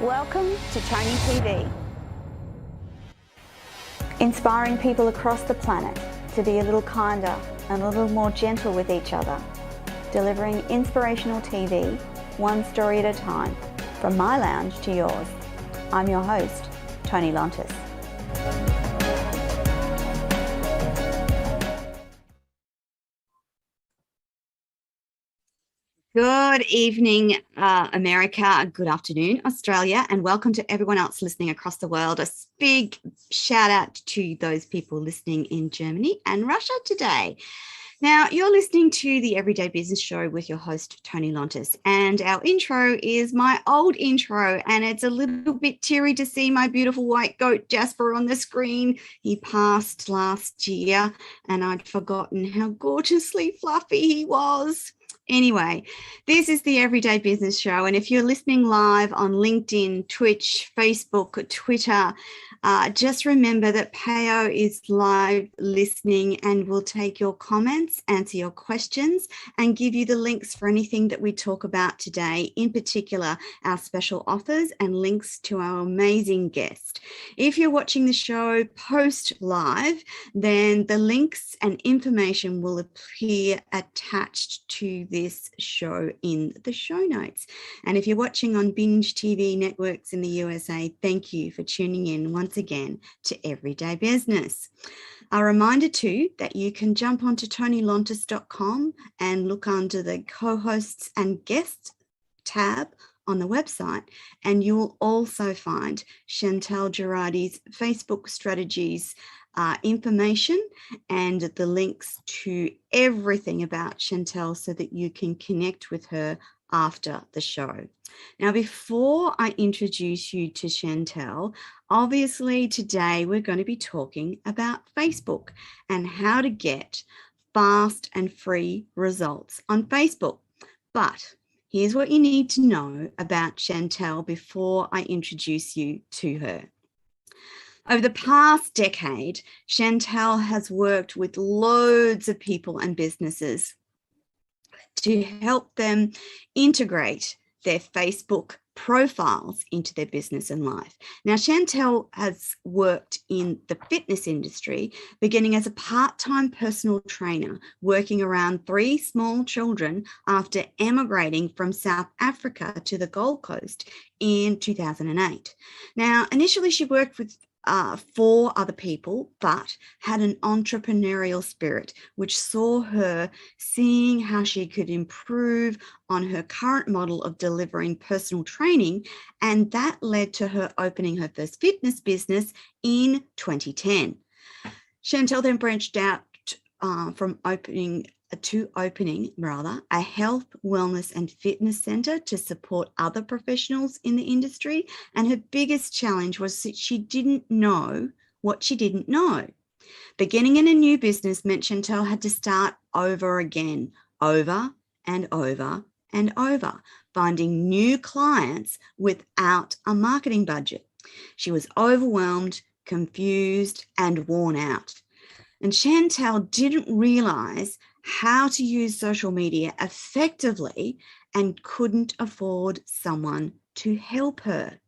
Welcome to Toni TV. Inspiring people across the planet to be a little kinder and a little more gentle with each other. Delivering inspirational TV, one story at a time, from my lounge to yours. I'm your host, Toni Lontis. Good evening, America. Good afternoon, Australia, and welcome to everyone else listening across the world. A big shout out to those people listening in Germany and Russia today. Now, you're listening to the Everyday Business Show with your host, Toni Lontis, and our intro is my old intro, and it's a little bit teary to see my beautiful white goat, Jasper, on the screen. He passed last year, and I'd forgotten how gorgeously fluffy he was. Anyway, this is the Everyday Business Show, and if you're listening live on LinkedIn, Twitch, Facebook, Twitter, just remember that Payo is live listening and will take your comments, answer your questions, and give you the links for anything that we talk about today, in particular, our special offers and links to our amazing guest. If you're watching the show post live, then the links and information will appear attached to this show in the show notes. And if you're watching on binge TV networks in the USA, thank you for tuning in once again to Everyday Business. A reminder too that you can jump onto tonilontis.com and look under the co-hosts and guests tab on the website, and you will also find Chantal Gerardy's Facebook strategies information and the links to everything about Chantal so that you can connect with her after the show. Now, before I introduce you to Chantal, obviously today we're going to be talking about Facebook and how to get fast and free results on Facebook. But here's what you need to know about Chantal before I introduce you to her. Over the past decade, Chantal has worked with loads of people and businesses to help them integrate their Facebook profiles into their business and life. Now, Chantal has worked in the fitness industry, beginning as a part-time personal trainer, working around 3 small children after emigrating from South Africa to the Gold Coast in 2008. Now, initially she worked with 4 other people, but had an entrepreneurial spirit, which saw her seeing how she could improve on her current model of delivering personal training, and that led to her opening her first fitness business in 2010. Chantal then branched out from opening a health, wellness and fitness center to support other professionals in the industry. And her biggest challenge was that she didn't know what she didn't know. Beginning in a new business meant Chantal had to start over again, over and over and over, finding new clients without a marketing budget. She was overwhelmed, confused and worn out. And Chantal didn't realize how to use social media effectively and couldn't afford someone to help her.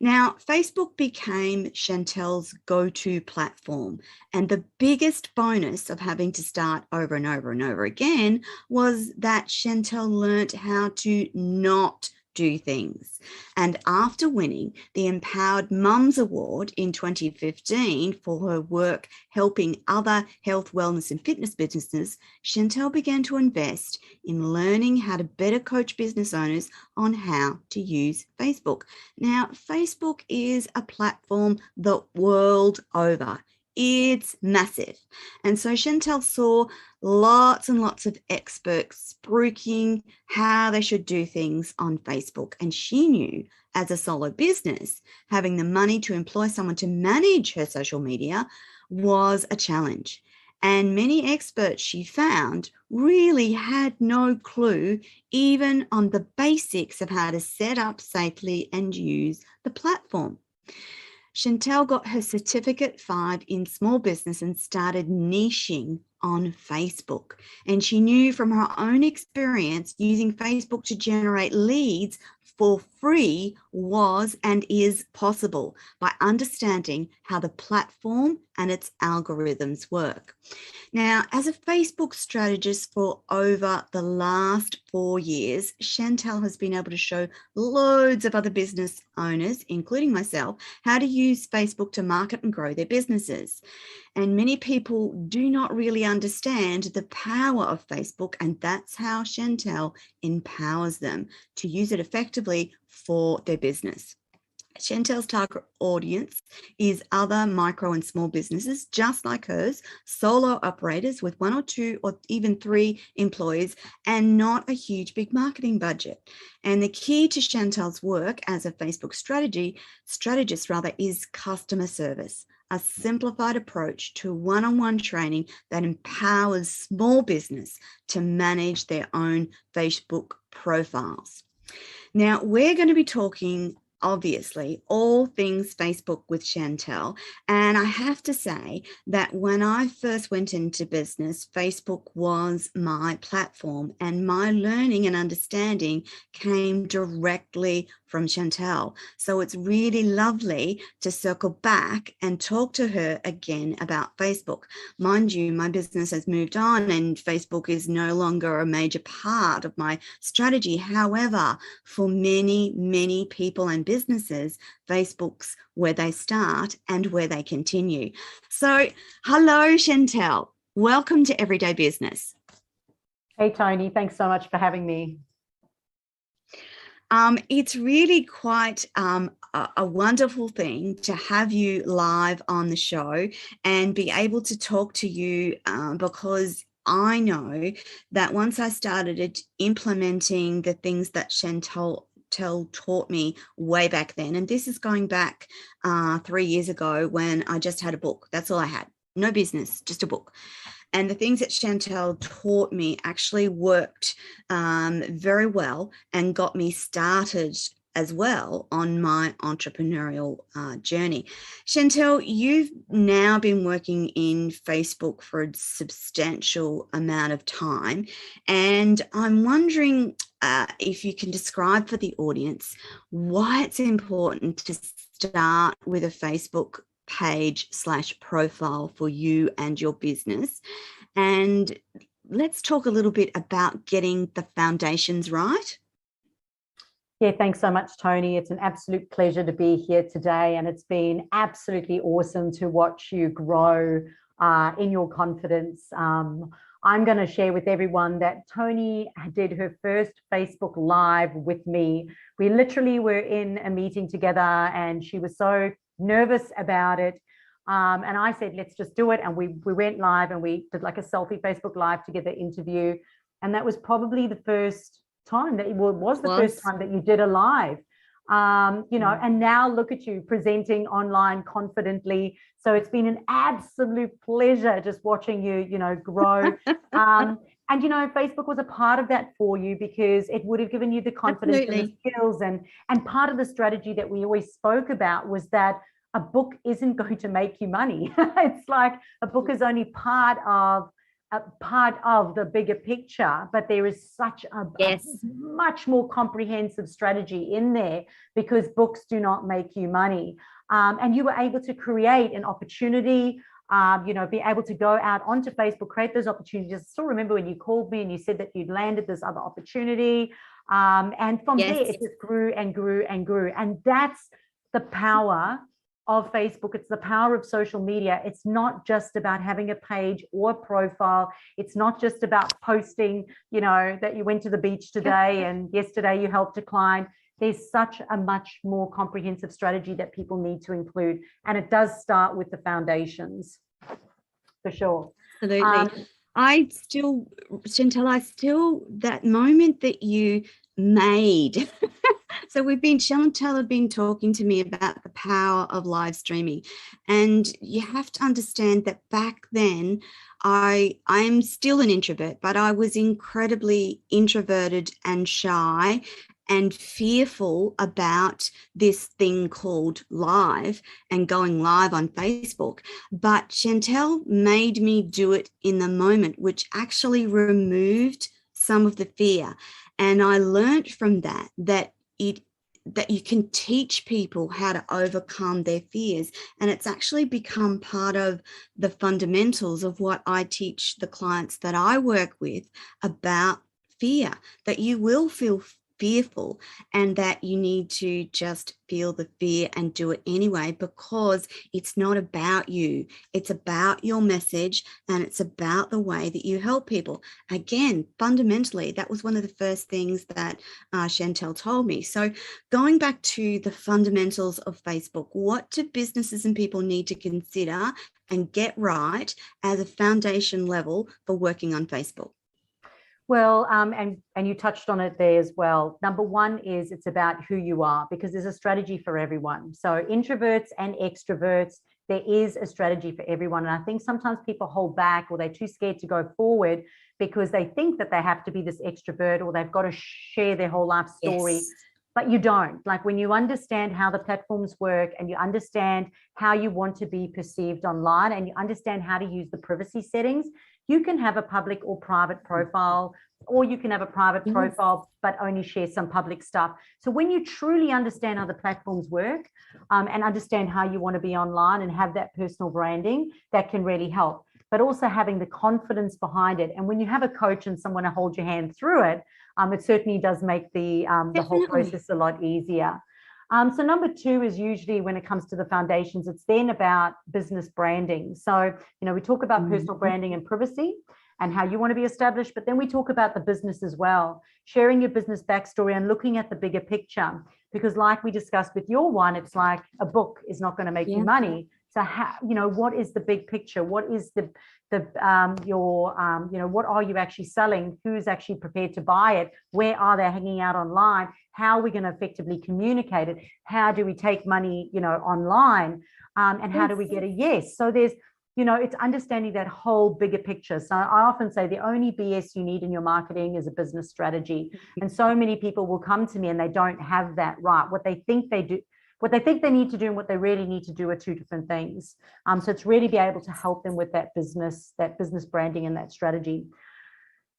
Now, Facebook became Chantal's go-to platform, and the biggest bonus of having to start over and over and over again was that Chantal learned how to not do things. And after winning the Empowered Mums Award in 2015 for her work helping other health, wellness and fitness businesses, Chantal began to invest in learning how to better coach business owners on how to use Facebook. Now, Facebook is a platform the world over. It's massive. And so Chantal saw lots and lots of experts spruiking how they should do things on Facebook. And she knew as a solo business, having the money to employ someone to manage her social media was a challenge. And many experts she found really had no clue even on the basics of how to set up safely and use the platform. Chantal got her Certificate 5 in small business and started niching on Facebook. And she knew from her own experience using Facebook to generate leads for free was and is possible by understanding how the platform and its algorithms work. Now, as a Facebook strategist for over the last 4 years, Chantal has been able to show loads of other business owners, including myself, how to use Facebook to market and grow their businesses. And many people do not really understand the power of Facebook, and that's how Chantal empowers them to use it effectively for their business. Chantal's target audience is other micro and small businesses just like hers, solo operators with 1 or 2 or even 3 employees, and not a huge big marketing budget. And the key to Chantal's work as a Facebook strategist is customer service, a simplified approach to one-on-one training that empowers small business to manage their own Facebook profiles. Now, we're going to be talking obviously all things Facebook with Chantal. And I have to say that when I first went into business, Facebook was my platform, and my learning and understanding came directly from Chantal. So it's really lovely to circle back and talk to her again about Facebook. Mind you, my business has moved on and Facebook is no longer a major part of my strategy. However, for many, many people and businesses, Facebook's where they start and where they continue. So hello, Chantal. Welcome to Everyday Business. Hey, Toni. Thanks so much for having me. It's really quite a wonderful thing to have you live on the show and be able to talk to you because I know that once I started implementing the things that Chantal taught me way back then, and this is going back 3 years ago when I just had a book. That's all I had. No business, just a book. And the things that Chantal taught me actually worked very well and got me started as well on my entrepreneurial journey. Chantal, you've now been working in Facebook for a substantial amount of time. And I'm wondering if you can describe for the audience why it's important to start with a Facebook page/profile for you and your business. And let's talk a little bit about getting the foundations right. Yeah, thanks so much, Toni. It's an absolute pleasure to be here today, and it's been absolutely awesome to watch you grow in your confidence. I'm going to share with everyone that Toni did her first Facebook Live with me. We literally were in a meeting together, and she was so nervous about it. And I said, let's just do it. And we went live and we did like a selfie Facebook Live together interview. And that was probably the first time that first time that you did a live, and now look at you presenting online confidently. So it's been an absolute pleasure just watching you, grow. And, Facebook was a part of that for you because it would have given you the confidence and the skills. And part of the strategy that we always spoke about was that a book isn't going to make you money. It's like a book is only part of the bigger picture, but there is such a much more comprehensive strategy in there because books do not make you money. And you were able to create an opportunity, be able to go out onto Facebook, create those opportunities. I still remember when you called me and you said that you'd landed this other opportunity. And from there, it just grew and grew and grew. And that's the power of Facebook. It's the power of social media. It's not just about having a page or a profile. It's not just about posting, that you went to the beach today and yesterday you helped a client. There's such a much more comprehensive strategy that people need to include. And it does start with the foundations, for sure. Absolutely. Chantal, that moment that you made. So Chantal had been talking to me about the power of live streaming. And you have to understand that back then, I'm still an introvert, but I was incredibly introverted and shy and fearful about this thing called live and going live on Facebook. But Chantal made me do it in the moment, which actually removed some of the fear. And I learned from that that you can teach people how to overcome their fears. And it's actually become part of the fundamentals of what I teach the clients that I work with about fear, that you will feel fearful and that you need to just feel the fear and do it anyway, because it's not about you. It's about your message, and it's about the way that you help people. Again, fundamentally, that was one of the first things that Chantal told me. So going back to the fundamentals of Facebook, what do businesses and people need to consider and get right as a foundation level for working on Facebook? Well, and you touched on it there as well. Number one is it's about who you are, because there's a strategy for everyone. So introverts and extroverts, there is a strategy for everyone. And I think sometimes people hold back, or they're too scared to go forward because they think that they have to be this extrovert, or they've got to share their whole life story. Yes. But you don't. Like, when you understand how the platforms work, and you understand how you want to be perceived online, and you understand how to use the privacy settings, you can have a public or private profile, or you can have a private profile but only share some public stuff. So when you truly understand how the platforms work, and understand how you want to be online and have that personal branding, that can really help. But also having the confidence behind it. And when you have a coach and someone to hold your hand through it, it certainly does make the whole process a lot easier. So number two is usually, when it comes to the foundations, it's then about business branding. So, we talk about personal branding and privacy and how you want to be established, but then we talk about the business as well, sharing your business backstory and looking at the bigger picture. Because like we discussed with your one, it's like a book is not going to make you money. So how, what is the big picture? What is what are you actually selling? Who's actually prepared to buy it? Where are they hanging out online? How are we going to effectively communicate it? How do we take money, online? And how do we get a yes? So there's, it's understanding that whole bigger picture. So I often say the only BS you need in your marketing is a business strategy. And so many people will come to me and they don't have that right. What they think they do, what they think they need to do and what they really need to do are two different things. So it's really be able to help them with that business branding and that strategy.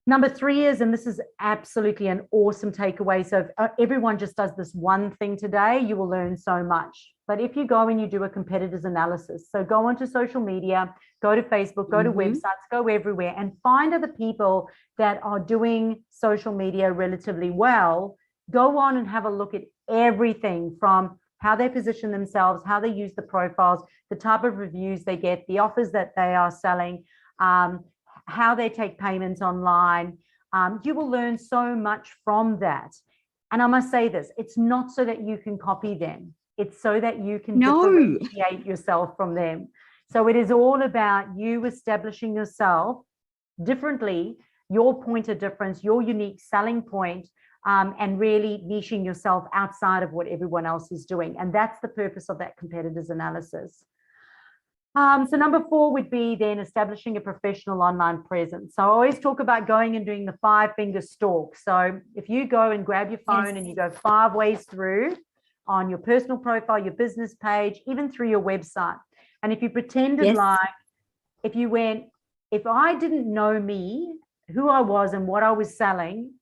Number three is, and this is absolutely an awesome takeaway. So if everyone just does this one thing today, you will learn so much. But if you go and you do a competitors analysis, so go onto social media, go to Facebook, go to websites, go everywhere, and find other people that are doing social media relatively well. Go on and have a look at everything from how they position themselves, how they use the profiles, the type of reviews they get, the offers that they are selling, how they take payments online. You will learn so much from that. And I must say this, it's not so that you can copy them. It's so that you can differentiate yourself from them. So it is all about you establishing yourself differently, your point of difference, your unique selling point, and really niching yourself outside of what everyone else is doing. And that's the purpose of that competitors analysis. So number four would be then establishing a professional online presence. So I always talk about going and doing the 5-finger stalk. So if you go and grab your phone and you go 5 ways through on your personal profile, your business page, even through your website. And if you pretended like, if I didn't know me, who I was and what I was selling,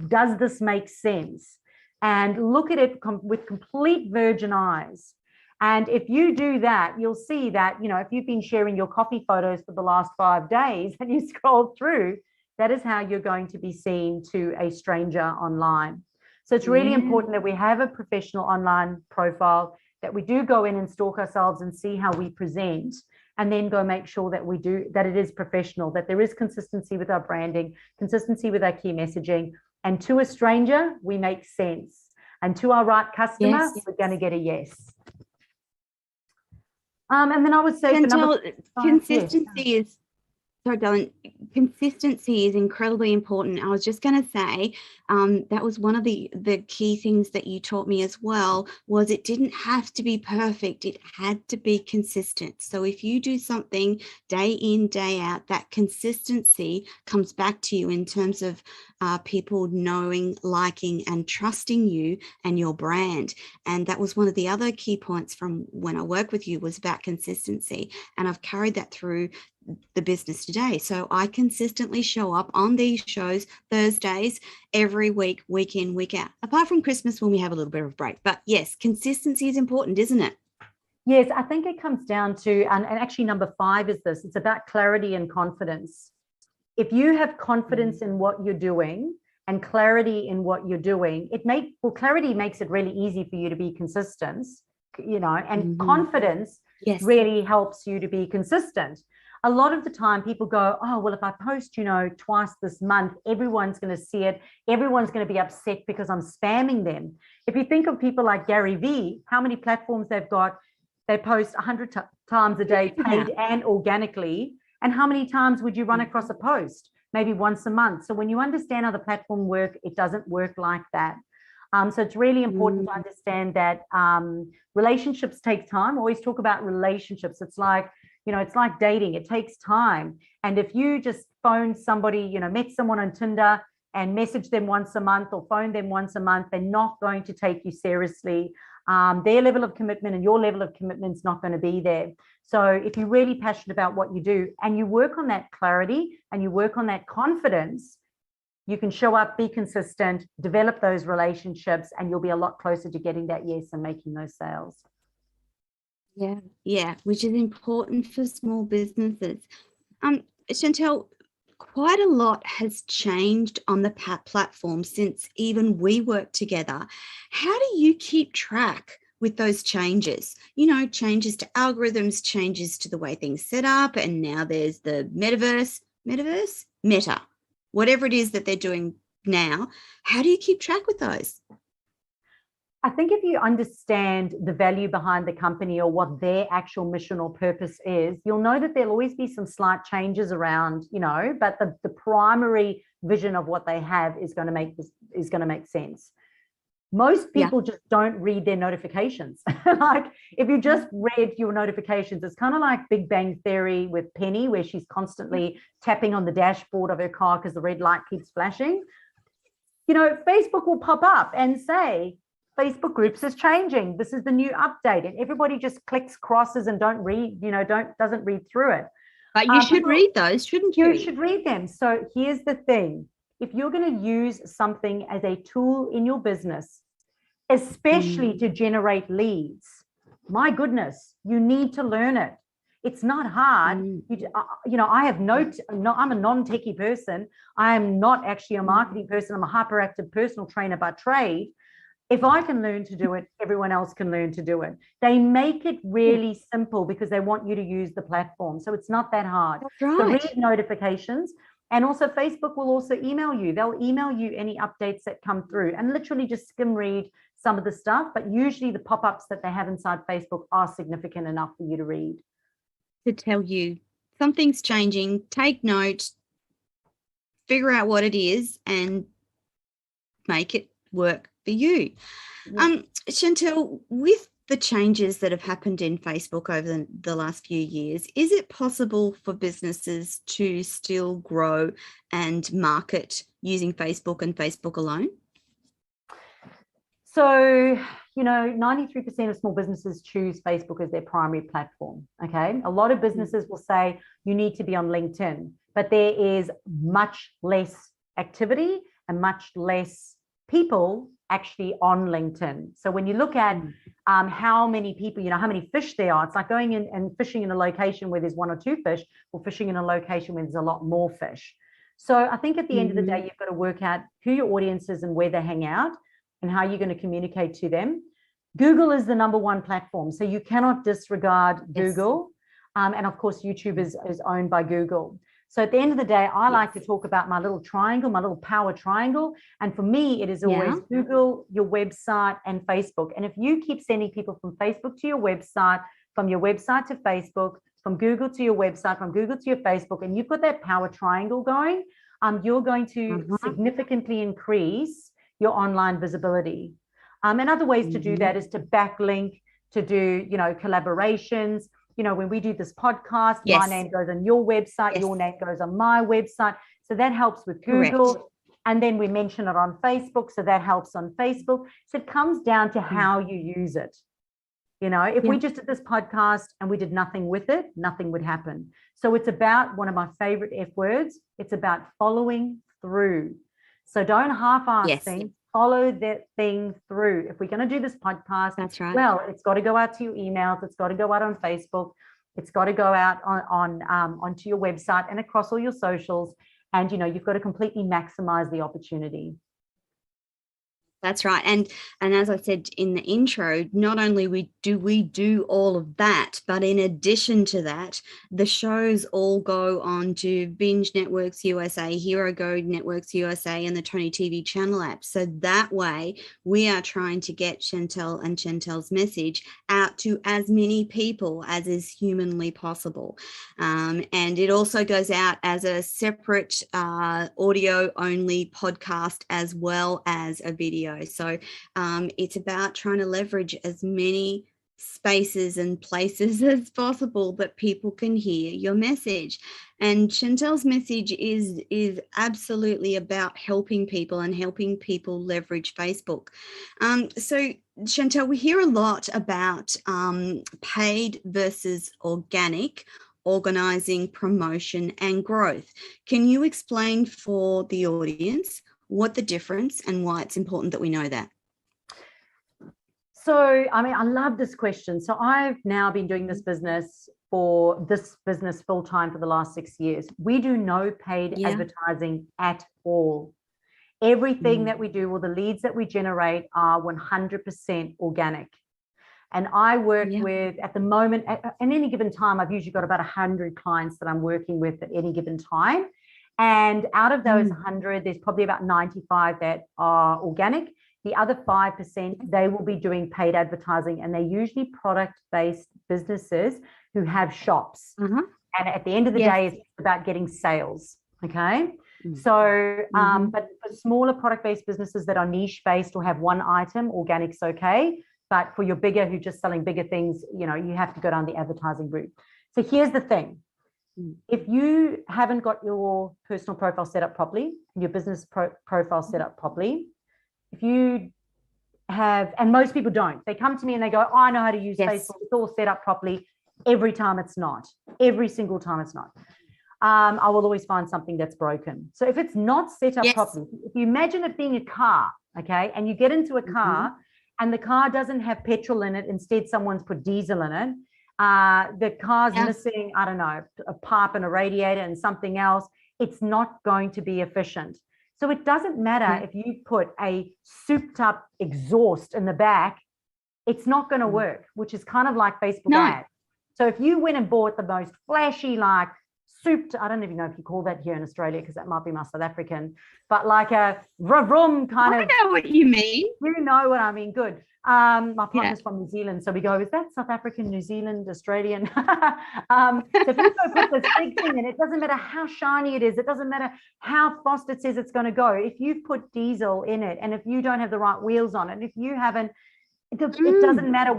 does this make sense? And look at it with complete virgin eyes. And if you do that, you'll see that, if you've been sharing your coffee photos for the last 5 days and you scroll through, that is how you're going to be seen to a stranger online. So it's really important that we have a professional online profile, that we do go in and stalk ourselves and see how we present, and then go make sure that it is professional, that there is consistency with our branding, consistency with our key messaging. And to a stranger, we make sense. And to our right customer, we're going to get a yes. And then I would say Chantal, consistency is, sorry, darling, consistency is incredibly important. I was just going to say that was one of the key things that you taught me as well, was it didn't have to be perfect. It had to be consistent. So if you do something day in, day out, that consistency comes back to you in terms of people knowing, liking, and trusting you and your brand. And that was one of the other key points from when I work with you, was about consistency. And I've carried that through the business today. So I consistently show up on these shows Thursdays every week, week in, week out, apart from Christmas when we have a little bit of a break. But yes, consistency is important, isn't it? Yes, I think it comes down to, and actually number 5 is this, it's about clarity and confidence. If you have confidence in what you're doing and clarity in what you're doing, clarity makes it really easy for you to be consistent, and confidence really helps you to be consistent. A lot of the time people go, oh, well, if I post, twice this month, everyone's going to see it. Everyone's going to be upset because I'm spamming them. If you think of people like Gary Vee, how many platforms they've got, they post 100 times a day, paid and organically. And how many times would you run across a post? Maybe once a month. So when you understand how the platform works, it doesn't work like that. So it's really important to understand that relationships take time. I always talk about relationships. It's like, it's like dating. It takes time. And if you just phone somebody, met someone on Tinder and message them once a month or phone them once a month, they're not going to take you seriously. Their level of commitment and your level of commitment is not going to be there. So if you're really passionate about what you do and you work on that clarity and you work on that confidence, you can show up, be consistent, develop those relationships, and you'll be a lot closer to getting that yes and making those sales. Yeah, which is important for small businesses. Chantal, quite a lot has changed on the platform since even we worked together. How do you keep track with those changes? Changes to algorithms, changes to the way things set up, and now there's the Meta, whatever it is that they're doing now. How do you keep track with those? I think if you understand the value behind the company or what their actual mission or purpose is, you'll know that there'll always be some slight changes around, but the primary vision of what they have is going to make sense. Most people just don't read their notifications. Like if you just read your notifications, it's kind of like Big Bang Theory with Penny, where she's constantly tapping on the dashboard of her car because the red light keeps flashing. Facebook will pop up and say, Facebook groups is changing. This is the new update. And everybody just clicks, crosses, and doesn't read through it. But you should read those, shouldn't you? You should read them. So here's the thing. If you're going to use something as a tool in your business, especially to generate leads, my goodness, you need to learn it. It's not hard. I'm a non-techie person. I am not actually a marketing person. I'm a hyperactive personal trainer by trade. If I can learn to do it, everyone else can learn to do it. They make it really simple because they want you to use the platform. So it's not that hard. That's right. So read notifications. And also Facebook will also email you. They'll email you any updates that come through, and literally just skim read some of the stuff. But usually the pop-ups that they have inside Facebook are significant enough for you to read. To tell you something's changing, take note, figure out what it is, and make it work for you. Chantal, with the changes that have happened in Facebook over the last few years, is it possible for businesses to still grow and market using Facebook and Facebook alone? So, 93% of small businesses choose Facebook as their primary platform. Okay. A lot of businesses will say you need to be on LinkedIn, but there is much less activity and much less people actually on LinkedIn. So when you look at how many people, how many fish there are, it's like going in and fishing in a location where there's 1 or 2 fish, or fishing in a location where there's a lot more fish. So I think at the end of the day, you've got to work out who your audience is and where they hang out and how you're going to communicate to them. Google is the #1 platform, so you cannot disregard Google. And of course, YouTube is owned by Google. So at the end of the day, I like to talk about my little triangle, my little power triangle. And for me, it is always Google, your website, and Facebook. And if you keep sending people from Facebook to your website, from your website to Facebook, from Google to your website, from Google to your Facebook, and you've got that power triangle going, you're going to significantly increase your online visibility. And other ways to do that is to backlink, to do, collaborations. When we do this podcast, my name goes on your website, your name goes on my website. So that helps with Google. Correct. And then we mention it on Facebook. So that helps on Facebook. So it comes down to how you use it. If we just did this podcast and we did nothing with it, nothing would happen. So it's about one of my favorite F words. It's about following through. So don't half-ass things. Follow that thing through. If we're going to do this podcast, that's right. Well, it's got to go out to your emails. It's got to go out on Facebook. It's got to go out onto your website and across all your socials. And, you've got to completely maximize the opportunity. That's right. And as I said in the intro, not only do we do all of that, but in addition to that, the shows all go on to Binge Networks USA, Hero Go Networks USA, and the Toni TV channel app. So that way we are trying to get Chantal and Chantal's message out to as many people as is humanly possible. And it also goes out as a separate audio only podcast as well as a video. So it's about trying to leverage as many spaces and places as possible that people can hear your message. And Chantal's message is absolutely about helping people and helping people leverage Facebook. So Chantal, we hear a lot about paid versus organic, organizing, promotion, and growth. Can you explain for the audience what the difference and why it's important that we know that? So, I love this question. So I've now been doing this business full-time for the last 6 years. We do no paid advertising at all. Everything that we do, or the leads that we generate, are 100% organic. And I work with, at the moment, at any given time, I've usually got about 100 clients that I'm working with at any given time. And out of those 100, there's probably about 95 that are organic. The other 5%, they will be doing paid advertising, and they're usually product-based businesses who have shops. And at the end of the day, it's about getting sales. Okay. So, but for smaller product-based businesses that are niche-based or have one item, organic's okay. But for your bigger, who are just selling bigger things, you have to go down the advertising route. So here's the thing. If you haven't got your personal profile set up properly, your business profile set up properly, if you have, and most people don't, they come to me and they go, oh, I know how to use Facebook. It's all set up properly. Every time it's not. Every single time it's not. I will always find something that's broken. So if it's not set up properly, if you imagine it being a car, okay, and you get into a car and the car doesn't have petrol in it, instead someone's put diesel in it, the car's missing, I don't know, a pipe and a radiator and something else, it's not going to be efficient. So it doesn't matter if you put a souped up exhaust in the back, it's not going to work, which is kind of like Facebook ads. So if you went and bought the most flashy, like souped, I don't even know if you call that here in Australia, because that might be my South African, but like a vroom kind of. I know what you mean. You know what I mean. Good. My partner's from New Zealand, so we go, is that South African, New Zealand, Australian? So if you go put this big thing in, it doesn't matter how shiny it is, it doesn't matter how fast it says it's going to go. If you've put diesel in it, and if you don't have the right wheels on it, if you haven't, it doesn't matter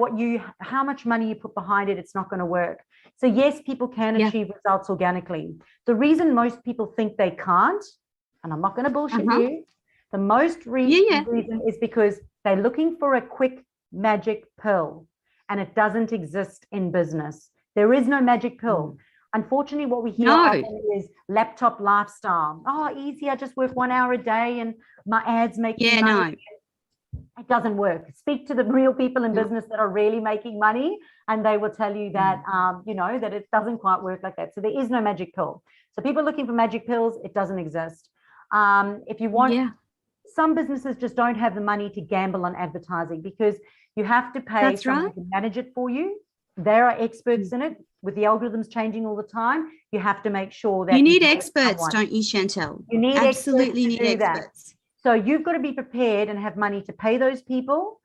how much money you put behind it, it's not going to work. So yes, people can achieve results organically. The reason most people think they can't, and I'm not going to bullshit you, the most reason is because they're looking for a quick magic pill, and it doesn't exist in business. There is no magic pill. Unfortunately, what we hear often is laptop lifestyle. Oh, easy. I just work 1 hour a day and my ads make me money. It doesn't work. Speak to the real people in business that are really making money, and they will tell you that, that it doesn't quite work like that. So there is no magic pill. So people looking for magic pills, it doesn't exist. If you want, some businesses just don't have the money to gamble on advertising, because you have to pay someone to manage it for you. There are experts in it. With the algorithms changing all the time, you have to make sure that you need experts, don't you, Chantal? You need absolutely need experts. So you've got to be prepared and have money to pay those people,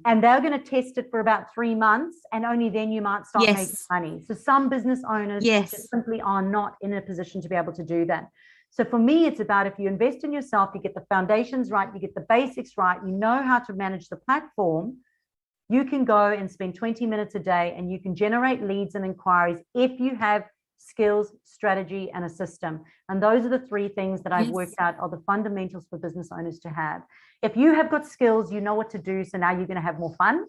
and they're going to test it for about 3 months, and only then you might start making money. So some business owners just simply are not in a position to be able to do that. So for me, it's about, if you invest in yourself, you get the foundations right, you get the basics right, you know how to manage the platform, you can go and spend 20 minutes a day and you can generate leads and inquiries if you have skills, strategy, and a system. And those are the 3 things that I've worked out are the fundamentals for business owners to have. If you have got skills, you know what to do. So now you're going to have more fun.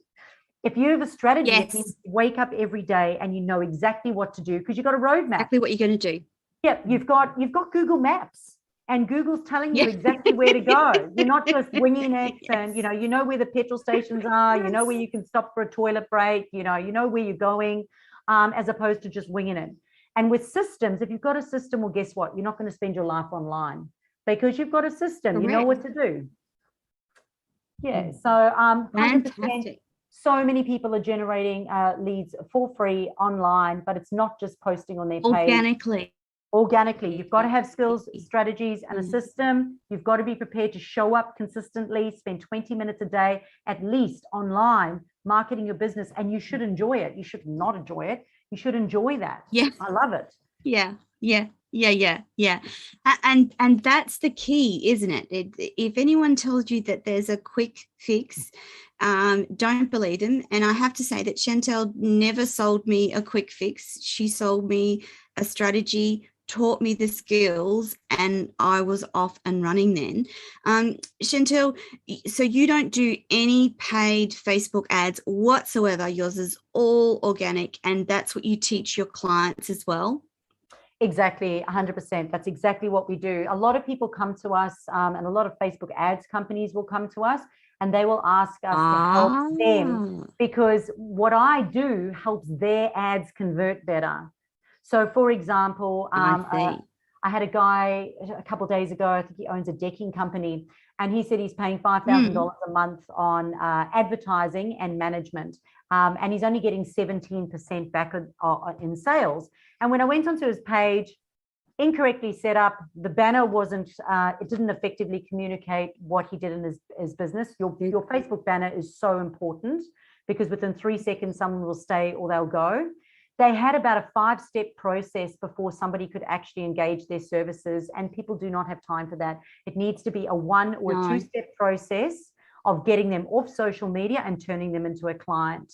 If you have a strategy, Yes. it means you wake up every day and you know exactly what to do because you've got a roadmap. Exactly what you're going to do. Yep, you've got Google Maps, and Google's telling you exactly where to go. You're not just winging it, and you know where the petrol stations are. You know where you can stop for a toilet break. You know where you're going, as opposed to just winging it. And with systems, if you've got a system, well, guess what? You're not going to spend your life online because you've got a system. Correct. You know what to do. Yeah. So 100%. So many people are generating leads for free online, but it's not just posting on their page. Organically, you've got to have skills, strategies, and a system. You've got to be prepared to show up consistently, spend 20 minutes a day, at least online, marketing your business, and you should enjoy it. You should not enjoy it. You should enjoy that. Yeah. I love it. Yeah. And that's the key, isn't it? If anyone tells you that there's a quick fix, don't believe them. And I have to say that Chantal never sold me a quick fix. She sold me a strategy, taught me the skills, and I was off and running then. Chantal, so you don't do any paid Facebook ads whatsoever. Yours is all organic, and that's what you teach your clients as well? Exactly, 100%. That's exactly what we do. A lot of people come to us, and a lot of Facebook ads companies will come to us, and they will ask us to help them, because what I do helps their ads convert better. So, for example, I had a guy a couple of days ago, I think he owns a decking company, and he said he's paying $5,000 a month on advertising and management, and he's only getting 17% back in sales. And when I went onto his page, incorrectly set up, the banner wasn't, it didn't effectively communicate what he did in his business. Your Facebook banner is so important, because within 3 seconds, someone will stay or they'll go. They had about a 5-step process before somebody could actually engage their services, and people do not have time for that. It needs to be a 1 or 2-step process of getting them off social media and turning them into a client.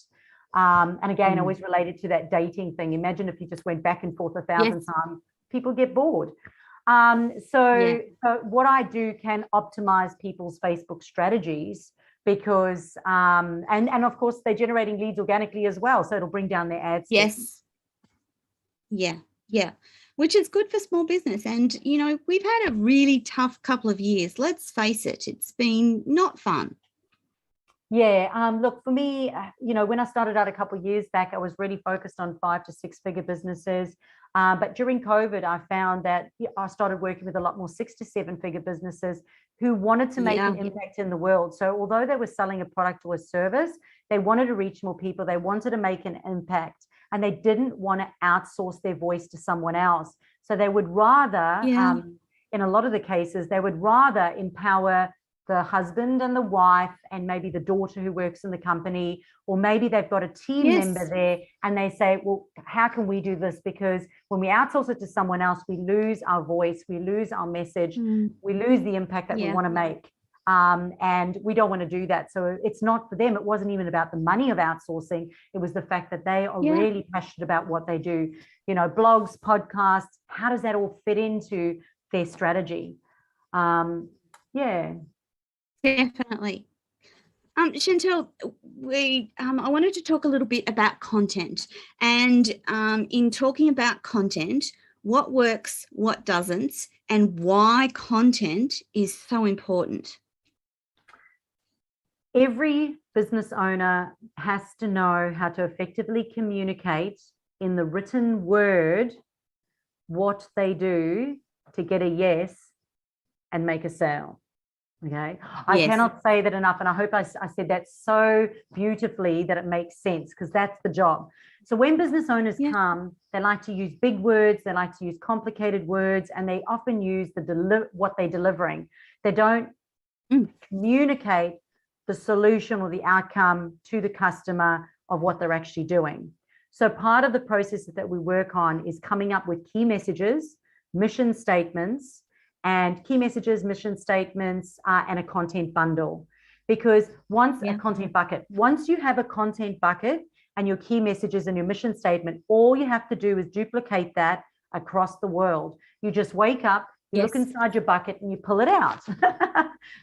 And again, I always related to that dating thing. Imagine if you just went back and forth 1,000 times, people get bored. So what I do can optimize people's Facebook strategies, because and of course they're generating leads organically as well, so it'll bring down their ads. Yeah, which is good for small business. And we've had a really tough couple of years, let's face it. It's been not fun. Look, for me, when I started out a couple of years back, I was really focused on 5 to 6 figure businesses. But during COVID, I found that I started working with a lot more 6 to 7 figure businesses who wanted to make an impact in the world. So although they were selling a product or a service, they wanted to reach more people. They wanted to make an impact, and they didn't want to outsource their voice to someone else. So they would rather, in a lot of the cases, they would rather empower the husband and the wife and maybe the daughter who works in the company, or maybe they've got a team member there, and they say, well, how can we do this? Because when we outsource it to someone else, we lose our voice, we lose our message, we lose the impact that we want to make. And we don't want to do that. So it's not for them. It wasn't even about the money of outsourcing. It was the fact that they are really passionate about what they do. Blogs, podcasts, how does that all fit into their strategy? Definitely. Chantal, I wanted to talk a little bit about content, and in talking about content, what works, what doesn't, and why content is so important. Every business owner has to know how to effectively communicate in the written word what they do to get a yes and make a sale. Okay, I cannot say that enough, and I hope I said that so beautifully that it makes sense, because that's the job. So when business owners come, they like to use big words, they like to use complicated words, and they often use what they're delivering. They don't communicate the solution or the outcome to the customer of what they're actually doing. So part of the process that we work on is coming up with key messages, mission statements, and key messages, mission statements, and a content bundle. Because a content bucket, once you have a content bucket and your key messages and your mission statement, all you have to do is duplicate that across the world. You just wake up, you look inside your bucket and you pull it out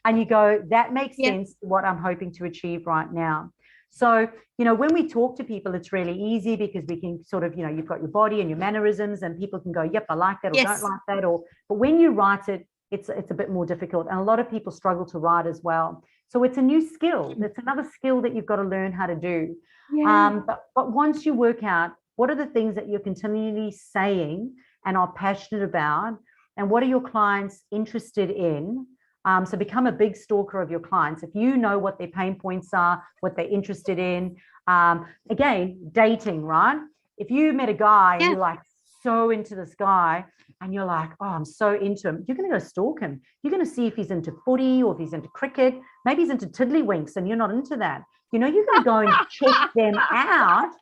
and you go, that makes sense to what I'm hoping to achieve right now. So, when we talk to people, it's really easy because we can sort of, you've got your body and your mannerisms, and people can go, yep, I like that, or don't like that. But when you write it, it's a bit more difficult. And a lot of people struggle to write as well. So it's a new skill. It's another skill that you've got to learn how to do. Yeah. But once you work out what are the things that you're continually saying and are passionate about, and what are your clients interested in, so become a big stalker of your clients. If you know what their pain points are, what they're interested in, again, dating, right? If you met a guy and you're like so into this guy and you're like, oh, I'm so into him, you're going to go stalk him. You're going to see if he's into footy or if he's into cricket. Maybe he's into tiddlywinks and you're not into that. You're going to go and check them out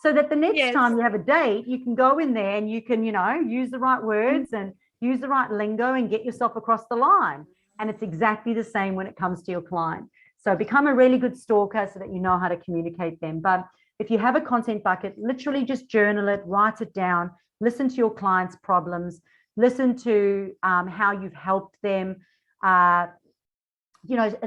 so that the next time you have a date, you can go in there and you can, use the right words and use the right lingo and get yourself across the line. And it's exactly the same when it comes to your client. So become a really good stalker so that you know how to communicate them. But if you have a content bucket, literally just journal it, write it down, listen to your clients' problems, listen to how you've helped them,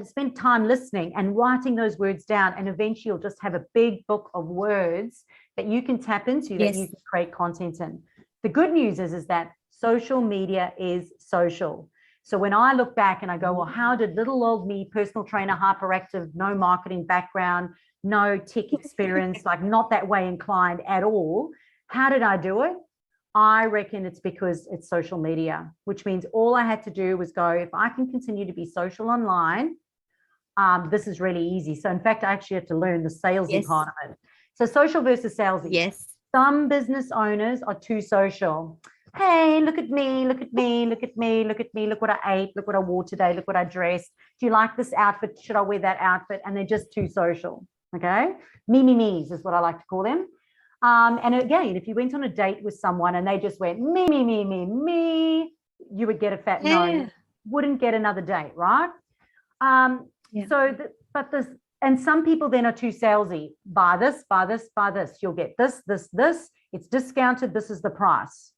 spend time listening and writing those words down. And eventually you'll just have a big book of words that you can tap into, that you can create content in. The good news is that social media is social. So when I look back and I go, well, how did little old me, personal trainer, hyperactive, no marketing background, no tech experience, like not that way inclined at all, how did I do it? I reckon it's because it's social media, which means all I had to do was go, if I can continue to be social online, this is really easy. So in fact, I actually had to learn the salesy part of it. So social versus salesy. Yes. Some business owners are too social. Hey, look at me, look at me, look at me, look at me, look what I ate, look what I wore today, look what I dressed. Do you like this outfit? Should I wear that outfit? And they're just too social, okay? Me-me's is what I like to call them. And again, if you went on a date with someone and they just went, me, you would get a fat no, wouldn't get another date, right? And some people then are too salesy. Buy this, buy this, buy this. You'll get this, this, this. It's discounted. This is the price.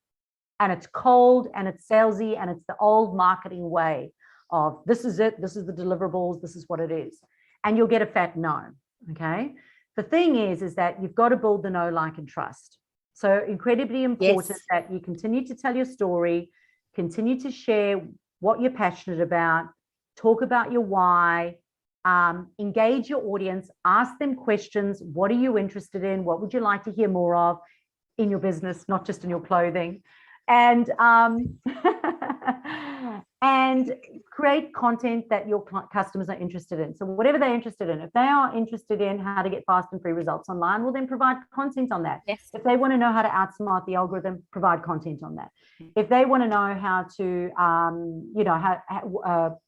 And it's cold and it's salesy and it's the old marketing way of this is it, this is the deliverables, this is what it is. And you'll get a fat no, okay? The thing is that you've got to build the know, like, and trust. So incredibly important that you continue to tell your story, continue to share what you're passionate about, talk about your why, engage your audience, ask them questions. What are you interested in? What would you like to hear more of in your business, not just in your clothing? And and create content that your customers are interested in. So whatever they're interested in, if they are interested in how to get fast and free results online, we'll then provide content on that. Yes. If they want to know how to outsmart the algorithm, provide content on that. If they want to know how to,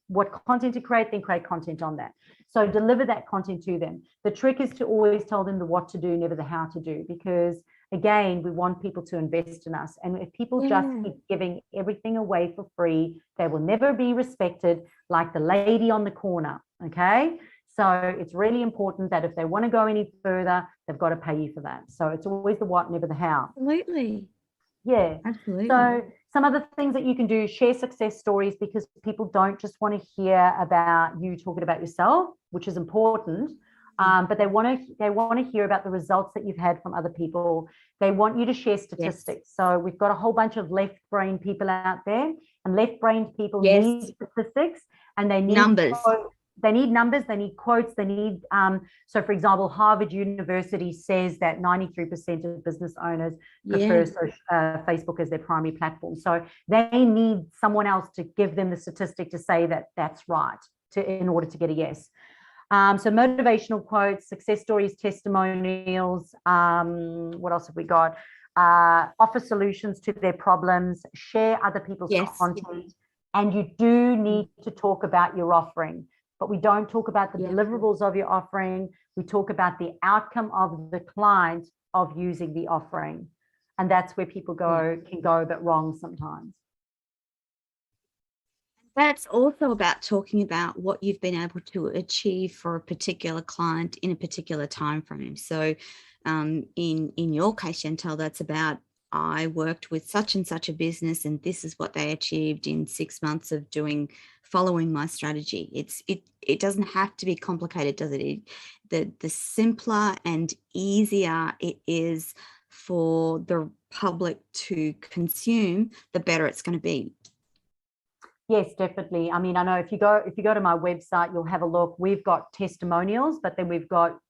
what content to create, then create content on that. So deliver that content to them. The trick is to always tell them the what to do, never the how to do, because again, we want people to invest in us. And if people just keep giving everything away for free, they will never be respected, like the lady on the corner, okay? So it's really important that if they want to go any further, they've got to pay you for that. So it's always the what, never the how. Absolutely. Yeah. Absolutely. So some other things that you can do, share success stories, because people don't just want to hear about you talking about yourself, which is important. But they want to hear about the results that you've had from other people. They want you to share statistics. So we've got a whole bunch of left-brained people out there, and left-brained people need statistics, and they need numbers. They need numbers. They need quotes. They need. So, for example, Harvard University says that 93% of business owners prefer Facebook as their primary platform. So they need someone else to give them the statistic to say that that's right in order to get a yes. So motivational quotes, success stories, testimonials. What else have we got? Offer solutions to their problems, share other people's content. And you do need to talk about your offering, but we don't talk about the deliverables of your offering. We talk about the outcome of the client of using the offering. And that's where people can go a bit wrong sometimes. That's also about talking about what you've been able to achieve for a particular client in a particular time frame. So in your case, Chantal, that's about I worked with such and such a business, and this is what they achieved in 6 months of following my strategy. It doesn't have to be complicated, does it? The simpler and easier it is for the public to consume, the better it's going to be. Yes, definitely. I mean, I know if you go to my website, you'll have a look. We've got testimonials, but then we've got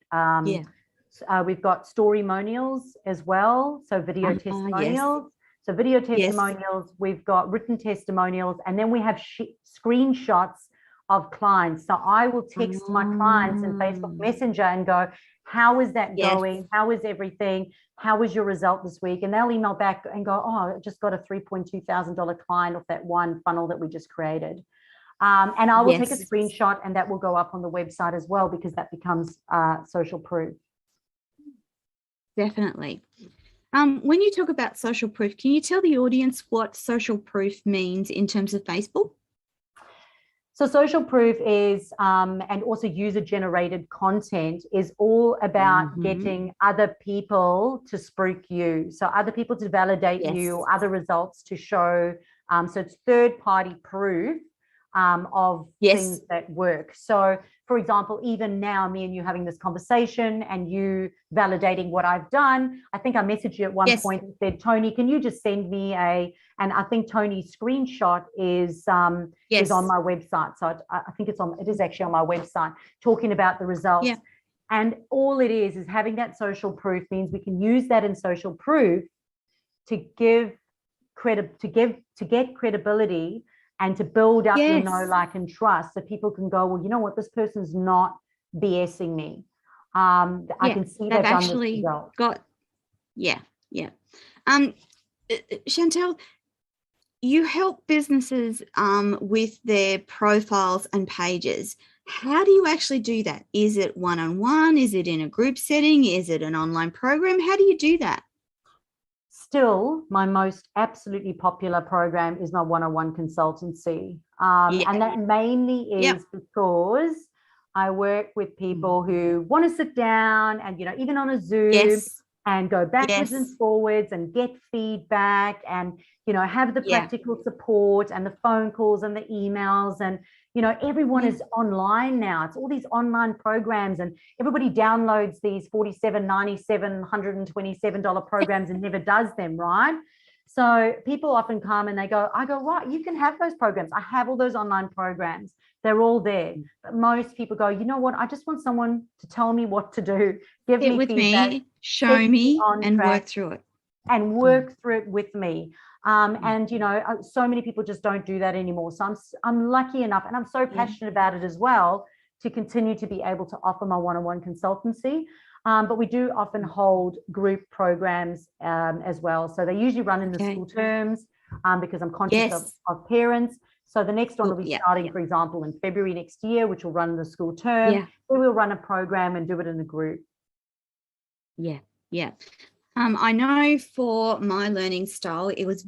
storymonials as well. So video testimonials. Yes. So video testimonials, we've got written testimonials, and then we have screenshots of clients. So I will text my clients in Facebook Messenger and go, how is that going? How is everything? How was your result this week? And they'll email back and go, oh, I just got a $3,200 client off that one funnel that we just created. And I will take a screenshot, and that will go up on the website as well, because that becomes social proof. Definitely. When you talk about social proof, can you tell the audience what social proof means in terms of Facebook? So social proof is, and also user-generated content, is all about getting other people to spruik you. So other people to validate you, other results to show. So it's third-party proof of things that work. So, for example, even now, me and you having this conversation and you validating what I've done, I think I messaged you at one point and said, Toni, can you just send me and I think Tony's screenshot is on my website. So I think it is actually on my website, talking about the results. Yeah. And all it is having that social proof means we can use that in social proof to get credibility and to build up your know, like, and trust, so people can go, well, you know what, this person's not BSing me. I can see they've actually got, Chantal, you help businesses with their profiles and pages. How do you actually do that? Is it one-on-one? Is it in a group setting? Is it an online program? How do you do that? Still, my most absolutely popular program is my one-on-one consultancy. And that mainly is because I work with people who want to sit down and, even on a Zoom and go backwards and forwards and get feedback and, have the practical support and the phone calls and the emails. And, everyone is online now. It's all these online programs, and everybody downloads these $47, $97, $127 programs and never does them, right? So people often come and I go, right, you can have those programs. I have all those online programs. They're all there. But most people go, you know what? I just want someone to tell me what to do. Give me feedback, show me, and work through it. And work through it with me. And, so many people just don't do that anymore. So I'm lucky enough, and I'm so passionate about it as well, to continue to be able to offer my one-on-one consultancy. But we do often hold group programs as well. So they usually run in the school terms because I'm conscious of parents. So the next one will be starting, for example, in February next year, which will run the school term. We will run a program and do it in a group. I know for my learning style, it was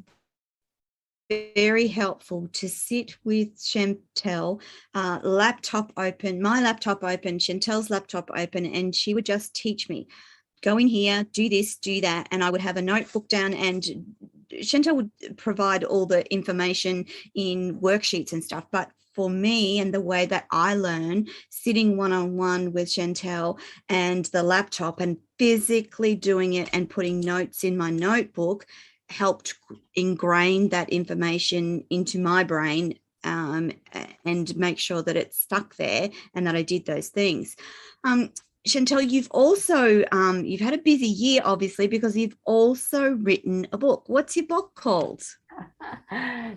very helpful to sit with Chantal, laptop open, my laptop open, Chantal's laptop open, and she would just teach me, go in here, do this, do that. And I would have a notebook down, and Chantal would provide all the information in worksheets and stuff. But for me, and the way that I learn, sitting one-on-one with Chantal and the laptop and physically doing it and putting notes in my notebook helped ingrain that information into my brain and make sure that it stuck there and that I did those things. Chantal, you've also, you've had a busy year, obviously, because you've also written a book. What's your book called?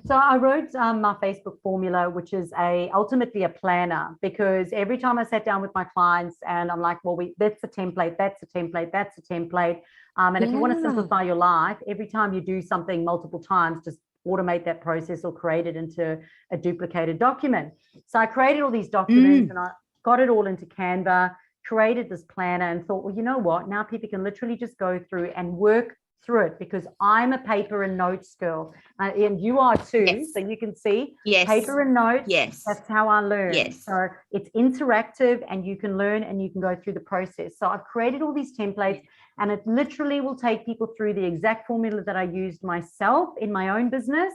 So I wrote my Facebook formula, which is ultimately a planner, because every time I sat down with my clients and I'm like, well, that's a template, that's a template, that's a template. And if you want to simplify your life, every time you do something multiple times, just automate that process or create it into a duplicated document. So I created all these documents and I got it all into Canva, created this planner, and thought, well, you know what? Now people can literally just go through and work through it, because I'm a paper and notes girl, and you are too. Yes. So you can see Yes. paper and notes. Yes. That's how I learn. Yes. So it's interactive, and you can learn and you can go through the process. So I've created all these templates, and it literally will take people through the exact formula that I used myself in my own business,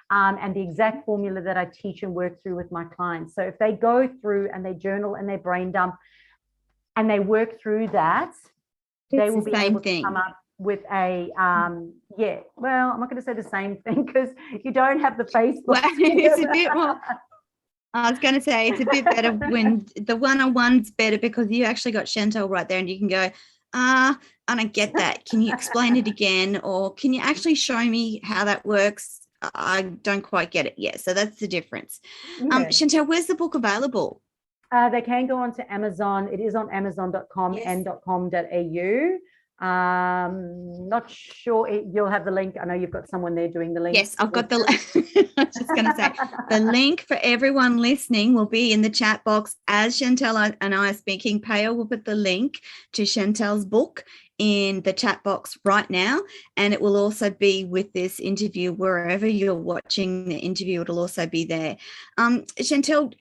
and the exact formula that I teach and work through with my clients. So if they go through and they journal and they brain dump and they work through that, they will be able to come up with a well, I'm not going to say the same thing because you don't have the Facebook. Well, it's a bit more. I was going to say it's a bit better when the one-on-one's better, because you actually got Chantal right there and you can go, I don't get that. Can you explain it again? Or can you actually show me how that works? I don't quite get it yet. So that's the difference. Yeah. Chantal, where's the book available? They can go on to Amazon. It is on amazon.com and .com.au. Not sure you'll have the link. I know you've got someone there doing the link. Yes, I've got the I was just going to say the link for everyone listening will be in the chat box as Chantal and I are speaking. Paya will put the link to Chantal's book in the chat box right now, and it will also be with this interview wherever you're watching the interview. It'll also be there. Chantal,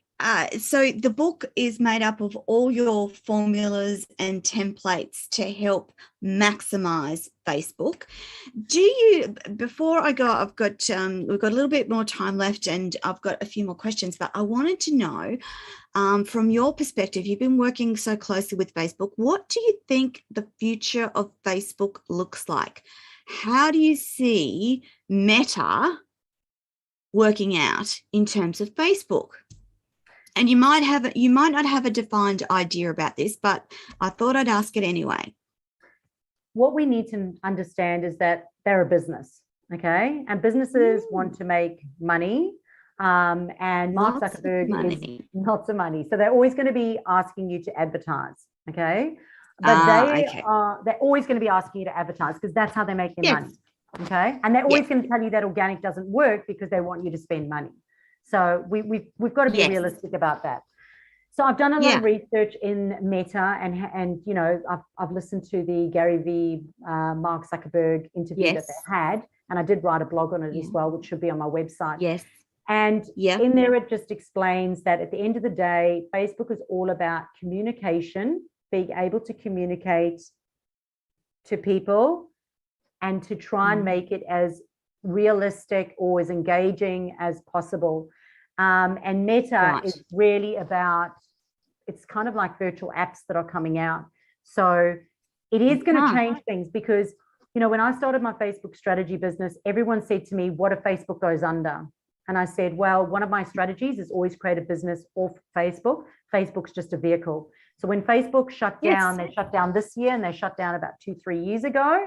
so the book is made up of all your formulas and templates to help maximize Facebook. Do you, before I go, we've got a little bit more time left and I've got a few more questions, but I wanted to know from your perspective, you've been working so closely with Facebook. What do you think the future of Facebook looks like? How do you see Meta working out in terms of Facebook? And you might not have a defined idea about this, but I thought I'd ask it anyway. What we need to understand is that they're a business, okay? And businesses want to make money, and Mark Zuckerberg is lots of money. So they're always going to be asking you to advertise, okay? But they're always going to be asking you to advertise because that's how they make their money, okay? And they're always going to tell you that organic doesn't work because they want you to spend money. So we've got to be realistic about that. So I've done a lot of research in Meta, and you know, I've listened to the Gary V Mark Zuckerberg interview that they had, and I did write a blog on it as well, which should be on my website. Yes. And in there it just explains that at the end of the day, Facebook is all about communication, being able to communicate to people and to try and make it as realistic or as engaging as possible. And Meta is really about, it's kind of like virtual apps that are coming out. So it is going to change things because, you know, when I started my Facebook strategy business, everyone said to me, what if Facebook goes under? And I said, well, one of my strategies is always create a business off Facebook. Facebook's just a vehicle. So when Facebook shut down, they shut down this year and they shut down about 2-3 years ago.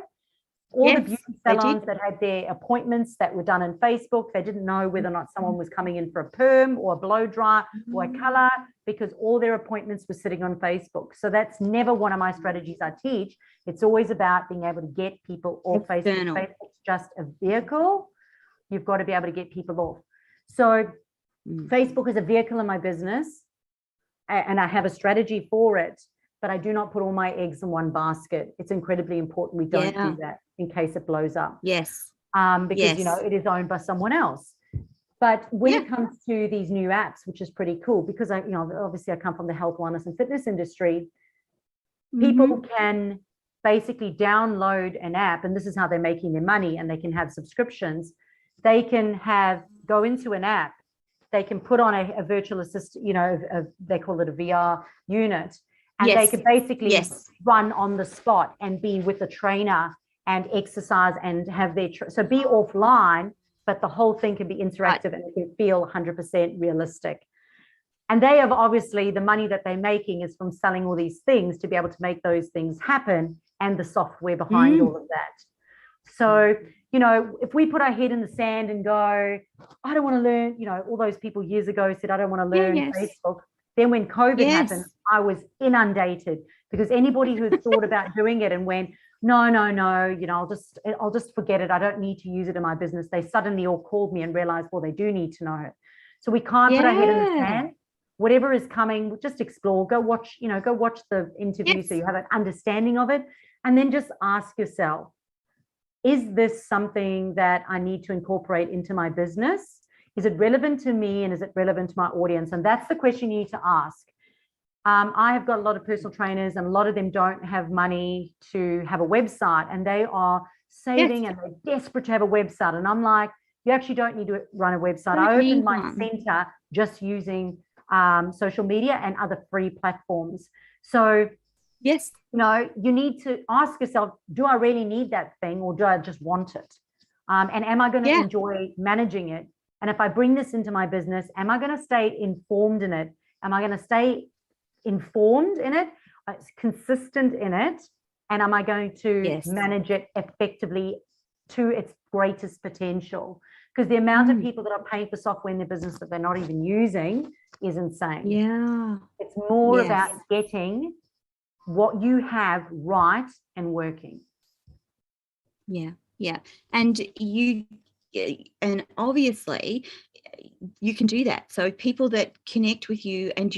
All the beauty salons that had their appointments that were done in Facebook, they didn't know whether or not someone was coming in for a perm or a blow dry or a color because all their appointments were sitting on Facebook. So that's never one of my strategies I teach. It's always about being able to get people off Facebook. Facebook's just a vehicle. You've got to be able to get people off. So Facebook is a vehicle in my business, and I have a strategy for it, but I do not put all my eggs in one basket. It's incredibly important we don't do that in case it blows up. Yes. Because, you know, it is owned by someone else. But when it comes to these new apps, which is pretty cool, because I, you know, obviously I come from the health, wellness and fitness industry, people can basically download an app, and this is how they're making their money, and they can have subscriptions. They can go into an app, they can put on a virtual assistant, you know, they call it a VR unit, and they can basically run on the spot and be with a trainer and exercise and have their, so be offline, but the whole thing can be interactive and it can feel 100% realistic. And they have obviously, the money that they're making is from selling all these things to be able to make those things happen and the software behind all of that. So, you know, if we put our head in the sand and go, I don't want to learn, you know, all those people years ago said, I don't want to learn Facebook. Then when COVID happened, I was inundated because anybody who thought about doing it and went, no, you know, I'll just forget it. I don't need to use it in my business. They suddenly all called me and realized, well, they do need to know it. So we can't put our head in the sand. Whatever is coming, just explore, go watch the interview so you have an understanding of it. And then just ask yourself, is this something that I need to incorporate into my business? Is it relevant to me, and is it relevant to my audience? And that's the question you need to ask. I have got a lot of personal trainers, and a lot of them don't have money to have a website, and they are saving and they're desperate to have a website. And I'm like, you actually don't need to run a website. I opened my center just using social media and other free platforms. So yes, you know, you need to ask yourself, do I really need that thing, or do I just want it? And am I going to enjoy managing it? And if I bring this into my business, am I going to stay informed in it? Am I going to stay informed in it, consistent in it? And am I going to manage it effectively to its greatest potential? Because the amount of people that are paying for software in their business that they're not even using is insane. Yeah. It's more about getting what you have right and working. Yeah. And obviously you can do that. So people that connect with you and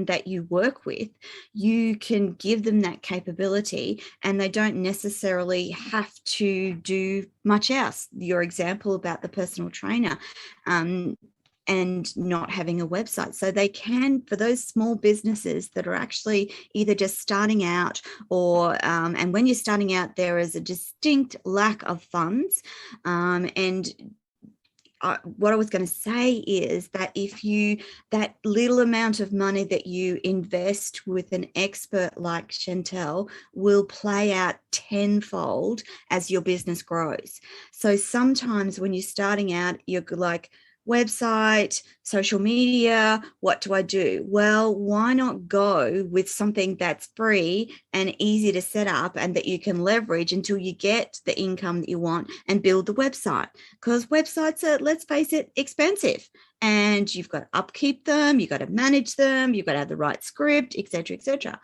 that you work with, you can give them that capability, and they don't necessarily have to do much else. Your example about the personal trainer, and not having a website. So they can, for those small businesses that are actually either just starting out or, and when you're starting out, there is a distinct lack of funds. What I was going to say is that that little amount of money that you invest with an expert like Chantal will play out tenfold as your business grows. So sometimes when you're starting out, you're like, website, social media, what do I do? Well, why not go with something that's free and easy to set up and that you can leverage until you get the income that you want and build the website? Because websites are, let's face it, expensive, and you've got to upkeep them, you've got to manage them, you've got to have the right script, etc., etc.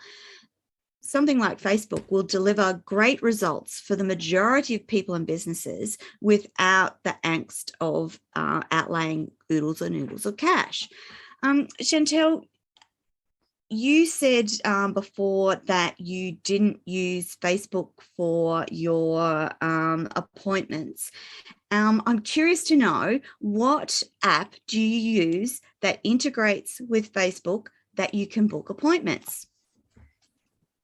Something like Facebook will deliver great results for the majority of people and businesses without the angst of outlaying oodles and oodles of cash. Chantal, you said before that you didn't use Facebook for your appointments. I'm curious to know, what app do you use that integrates with Facebook that you can book appointments?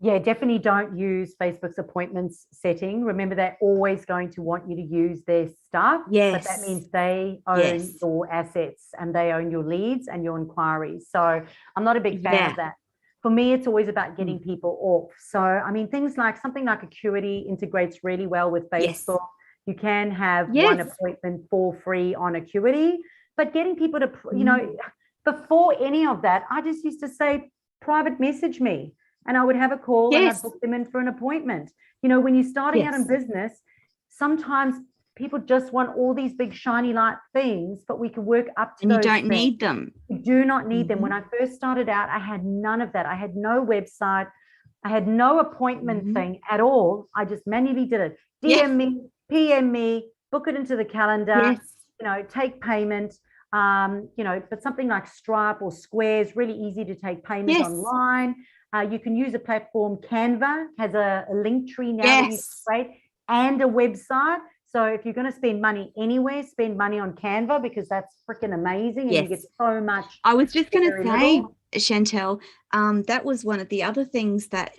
Yeah, definitely don't use Facebook's appointments setting. Remember, they're always going to want you to use their stuff. Yes. But that means they own your assets, and they own your leads and your inquiries. So I'm not a big fan of that. For me, it's always about getting people off. So, I mean, things like something like Acuity integrates really well with Facebook. You can have one appointment for free on Acuity, but getting people to, you know, before any of that, I just used to say, private message me. And I would have a call and I'd book them in for an appointment. You know, when you're starting out in business, sometimes people just want all these big shiny light things, but we can work up to those things. And you don't need them. You do not need them. When I first started out, I had none of that. I had no website. I had no appointment thing at all. I just manually did it. DM me, PM me, book it into the calendar, you know, take payment. You know, but something like Stripe or Square is really easy to take payments online. You can use a platform. Canva has a link tree now that you can create, and a website. So if you're going to spend money anywhere, spend money on Canva, because that's freaking amazing, and you get so much. I was just going to say, Chantal, that was one of the other things that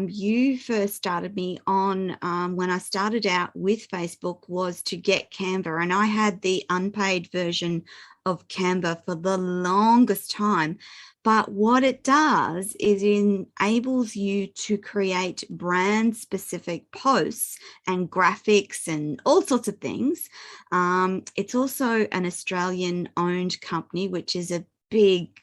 you first started me on when I started out with Facebook, was to get Canva, and I had the unpaid version of Canva for the longest time. But what it does is it enables you to create brand specific posts and graphics and all sorts of things. It's also an Australian owned company, which is a big,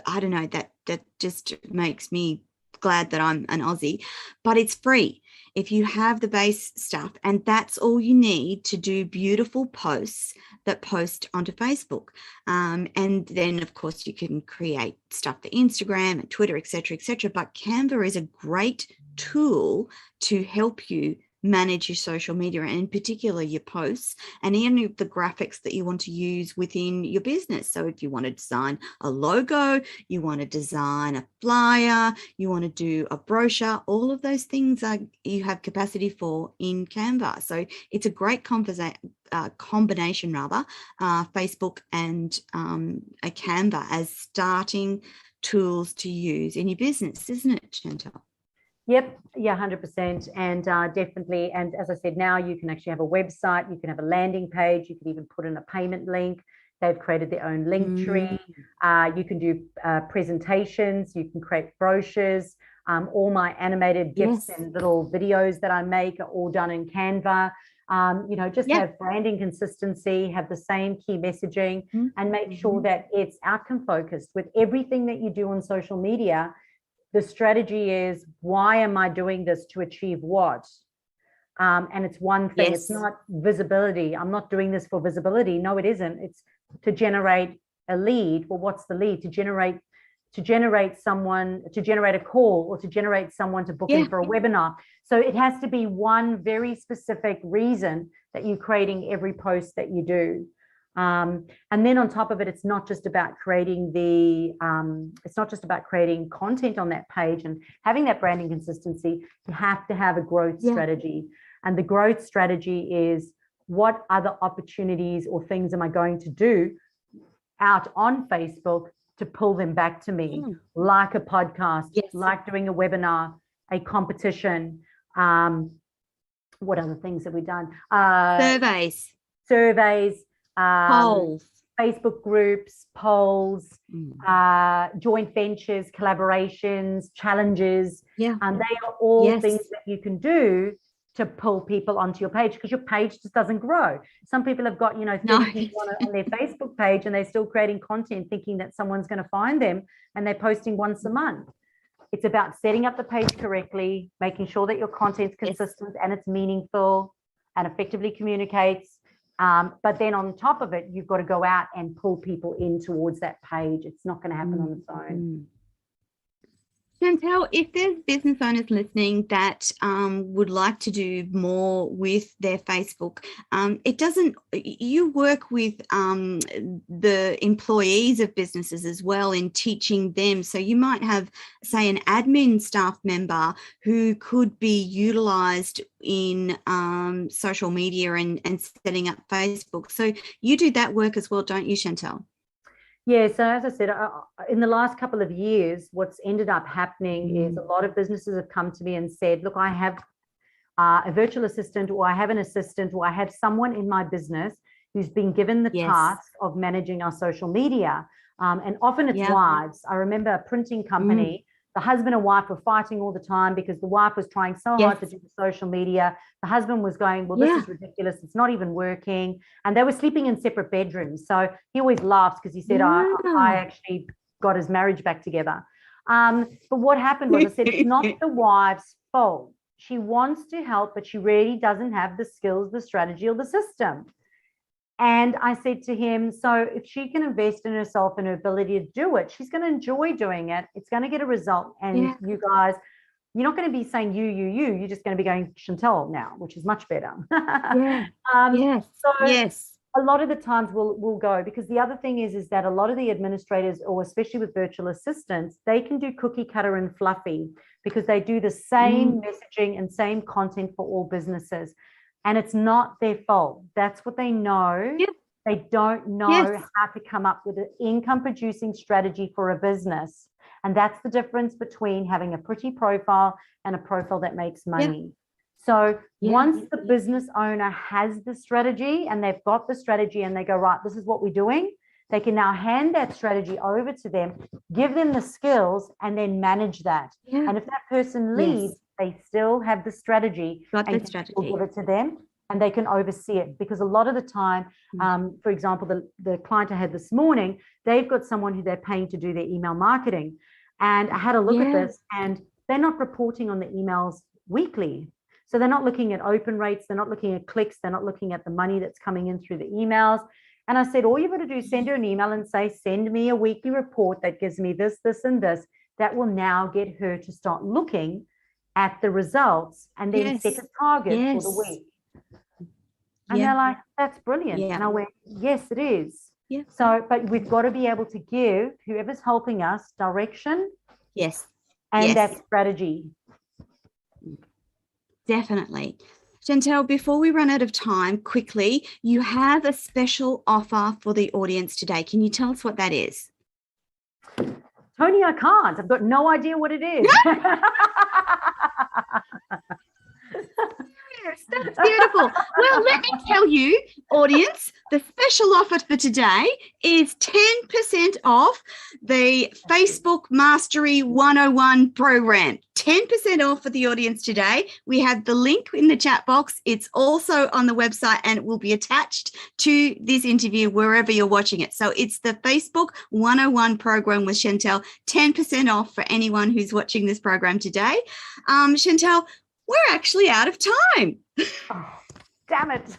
I don't know, that just makes me glad that I'm an Aussie, but it's free if you have the base stuff, and that's all you need to do beautiful posts that post onto Facebook. And then of course you can create stuff for Instagram and Twitter, etc., etc. But Canva is a great tool to help you manage your social media, and in particular your posts and any of the graphics that you want to use within your business. So if you want to design a logo, you want to design a flyer, you want to do a brochure, all of those things you have capacity for in Canva. So it's a great combination, Facebook and a Canva as starting tools to use in your business, isn't it, Chantal? Yep, yeah, 100%. And definitely. And as I said, now you can actually have a website, you can have a landing page, you can even put in a payment link. They've created their own link tree. You can do presentations, you can create brochures. All my animated GIFs and little videos that I make are all done in Canva. Have branding consistency, have the same key messaging, and make sure that it's outcome focused. With everything that you do on social media, the strategy is, why am I doing this to achieve what? And it's one thing. It's not visibility. I'm not doing this for visibility. No, it isn't. It's to generate a lead. Well, what's the lead? To generate a call, or to generate someone to book in for a webinar. So it has to be one very specific reason that you're creating every post that you do. And then on top of it, it's not just about creating content on that page and having that branding consistency. You have to have a growth strategy. And the growth strategy is, what other opportunities or things am I going to do out on Facebook to pull them back to me, like a podcast, like doing a webinar, a competition. What other things have we done? Surveys, polls, Facebook groups, polls, joint ventures, collaborations, challenges. And they are all things that you can do to pull people onto your page, because your page just doesn't grow. Some people have got, 30 people on their Facebook page, and they're still creating content thinking that someone's going to find them, and they're posting once a month. It's about setting up the page correctly, making sure that your content's consistent and it's meaningful and effectively communicates. But then on top of it, you've got to go out and pull people in towards that page. It's not going to happen on its own. Chantal, if there's business owners listening that would like to do more with their Facebook, you work with the employees of businesses as well in teaching them. So you might have, say, an admin staff member who could be utilized in social media and setting up Facebook. So you do that work as well, don't you, Chantal? Yeah, so as I said, in the last couple of years, what's ended up happening is a lot of businesses have come to me and said, look, I have a virtual assistant, or I have an assistant, or I have someone in my business who's been given the task of managing our social media. And often it's wives. I remember a printing company, the husband and wife were fighting all the time because the wife was trying so hard to do the social media. The husband was going, well, this is ridiculous. It's not even working. And they were sleeping in separate bedrooms. So he always laughs because he said, I actually got his marriage back together. But what happened was, I said, it's not the wife's fault. She wants to help, but she really doesn't have the skills, the strategy, or the system. And I said to him, so if she can invest in herself and her ability to do it, she's going to enjoy doing it. It's going to get a result. And you guys, you're not going to be saying you're just going to be going Chantal now, which is much better. A lot of the times we'll go, because the other thing is that a lot of the administrators, or especially with virtual assistants, they can do cookie cutter and fluffy because they do the same messaging and same content for all businesses. And it's not their fault. That's what they know. They don't know how to come up with an income producing strategy for a business. And that's the difference between having a pretty profile and a profile that makes money. So once the business owner has the strategy and they've got the strategy and they go, right, this is what we're doing, they can now hand that strategy over to them, give them the skills, and then manage that. And if that person leaves, they still have the strategy, give it to them, and they can oversee it. Because a lot of the time, for example, the client I had this morning, they've got someone who they're paying to do their email marketing. And I had a look at this, and they're not reporting on the emails weekly. So they're not looking at open rates, they're not looking at clicks, they're not looking at the money that's coming in through the emails. And I said, all you've got to do is send her an email and say, send me a weekly report that gives me this, this, and this. That will now get her to start looking at the results and then set a target for the week. And they're like, that's brilliant. And I went, yes, it is. So, but we've got to be able to give whoever's helping us direction. And that strategy. Definitely. Chantal, before we run out of time, quickly, you have a special offer for the audience today. Can you tell us what that is? Toni, I can't. I've got no idea what it is. That's beautiful. Well, let me tell you, audience, the special offer for today is 10% off the Facebook Mastery 101 program. 10% off for the audience today. We have the link in the chat box. It's also on the website and it will be attached to this interview wherever you're watching it. So it's the Facebook 101 program with Chantal. 10% off for anyone who's watching this program today. Chantal, we're actually out of time. Oh, damn it.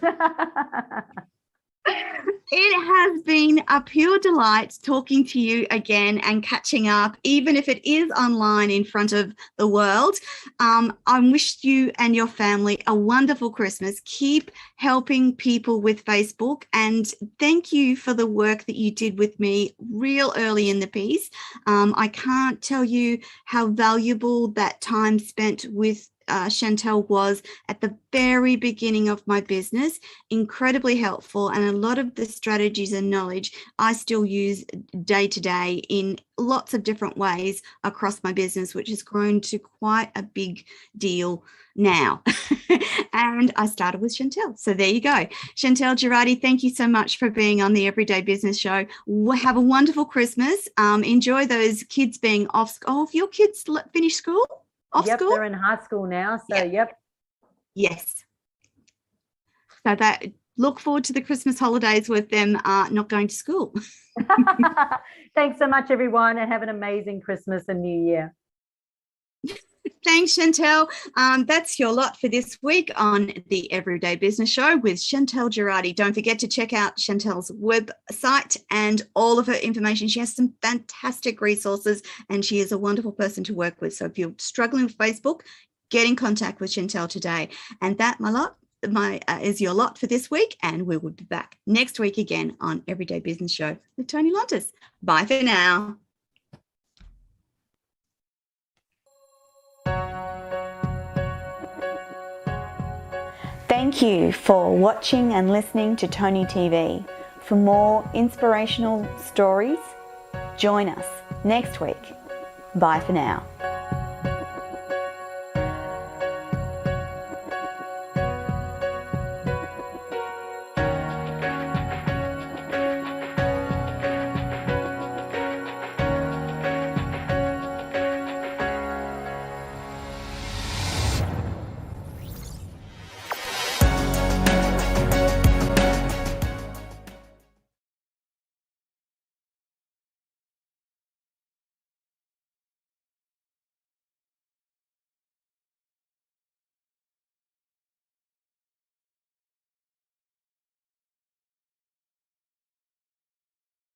It has been a pure delight talking to you again and catching up, even if it is online in front of the world. I wish you and your family a wonderful Christmas. Keep helping people with Facebook, and thank you for the work that you did with me real early in the piece. I can't tell you how valuable that time spent with Chantal was at the very beginning of my business. Incredibly helpful, and a lot of the strategies and knowledge I still use day to day in lots of different ways across my business, which has grown to quite a big deal now. And I started with Chantal. So there you go. Chantal Gerardy, thank you so much for being on the Everyday Business Show. Have a wonderful Christmas. Enjoy those kids being off school. Oh, have your kids finished school? School? They're in high school now. So, Yes. So that look forward to the Christmas holidays with them not going to school. Thanks so much, everyone, and have an amazing Christmas and New Year. Thanks, Chantal. That's your lot for this week on the Everyday Business Show with Chantal Gerardy. Don't forget to check out Chantal's website and all of her information. She has some fantastic resources and she is a wonderful person to work with. So if you're struggling with Facebook, get in contact with Chantal today. And that, is your lot for this week. And we will be back next week again on Everyday Business Show with Toni Lontis. Bye for now. Thank you for watching and listening to Toni TV. For more inspirational stories, join us next week. Bye for now.